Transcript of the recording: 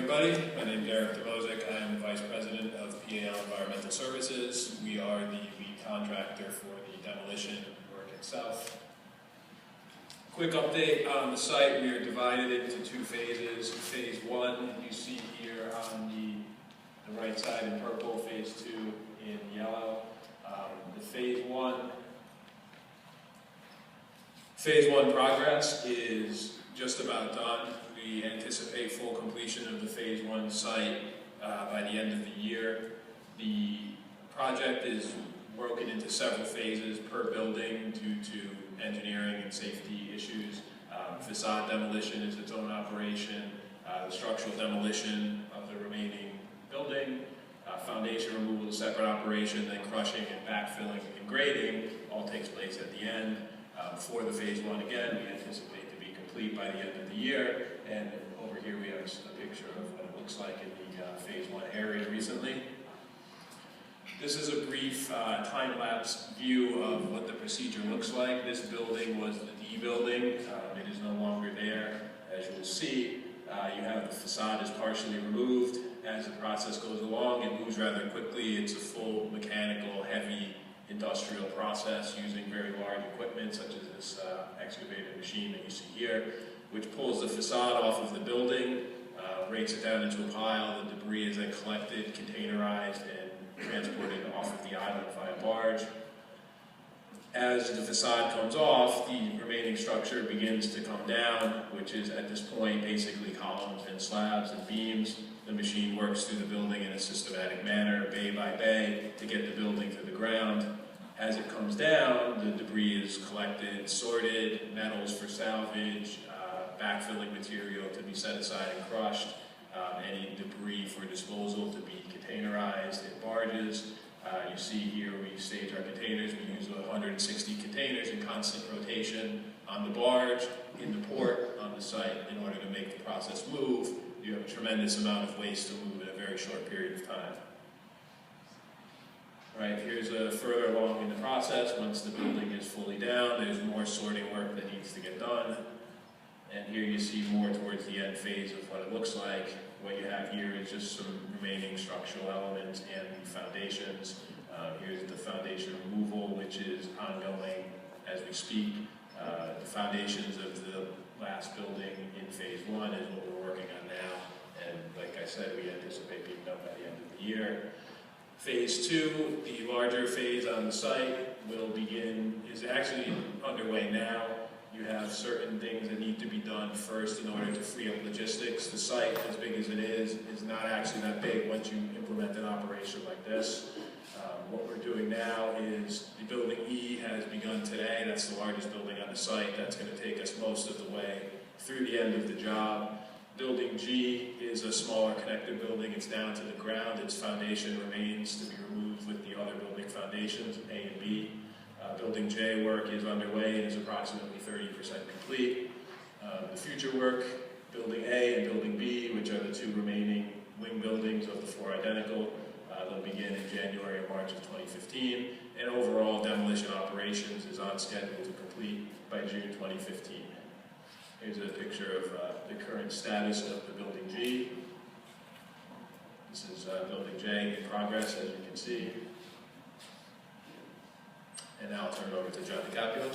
everybody. My name is Arik Domozick. I am the Vice President of PAL Environmental Services. We are the lead contractor for the demolition work itself. Quick update on the site. We are divided into two phases. Phase 1, you see here on the right side in purple, Phase 2 in yellow. The Phase 1 progress is just about done. We anticipate full completion of the Phase 1 site by the end of the year. The project is broken into several phases per building due to engineering and safety issues. Facade demolition is its own operation. The structural demolition of the remaining building. Foundation removal is a separate operation. Then crushing and backfilling and grading all takes place at the end. For the Phase 1, again, we anticipate to be complete by the end of the year. And over here we have a picture of what it looks like in the Phase 1 area recently. This is a brief time-lapse view of what the procedure looks like. This building was the D building. It is no longer there. As you will see, you have the facade is partially removed. As the process goes along, it moves rather quickly. It's a full mechanical, heavy industrial process using very large equipment such as this excavator machine that you see here, which pulls the facade off of the building, breaks it down into a pile. The debris is then collected, containerized, and transported off of the island via barge. As the facade comes off, the remaining structure begins to come down, which is at this point basically columns and slabs and beams. The machine works through the building in a systematic manner, bay by bay, to get the building to the ground. As it comes down, the debris is collected, sorted, metals for salvage, backfilling material to be set aside and crushed, any debris for disposal to be containerized in barges. You see here we stage our containers. We use 160 containers in constant rotation on the barge, in the port, on the site, in order to make the process move. You have a tremendous amount of waste to move in a very short period of time. Right, here's further along in the process. Once the building is fully down, there's more sorting work that needs to get done. And here you see more towards the end phase of what it looks like. What you have here is just some remaining structural elements and the foundations. Here's the foundation removal, which is ongoing as we speak. The foundations of the last building in Phase 1 is what we're working on now. And like I said, we anticipate being done by the end of the year. Phase 2, the larger phase on the site, is actually underway now. You have certain things that need to be done first in order to free up logistics. The site, as big as it is not actually that big once you implement an operation like this. What we're doing now is the building E has begun today. That's the largest building on the site. That's going to take us most of the way through the end of the job. Building G is a smaller connected building. It's down to the ground. Its foundation remains to be removed with the other building foundations, A and B. Building J work is underway and is approximately 30% complete. The future work, Building A and Building B, which are the two remaining wing buildings of the four identical, they'll begin in January or March of 2015. And overall, demolition operations is on schedule to complete by June 2015. Here's a picture of the current status of the Building G. This is Building J in progress, as you can see. And now I'll turn it over to John DiCaprio.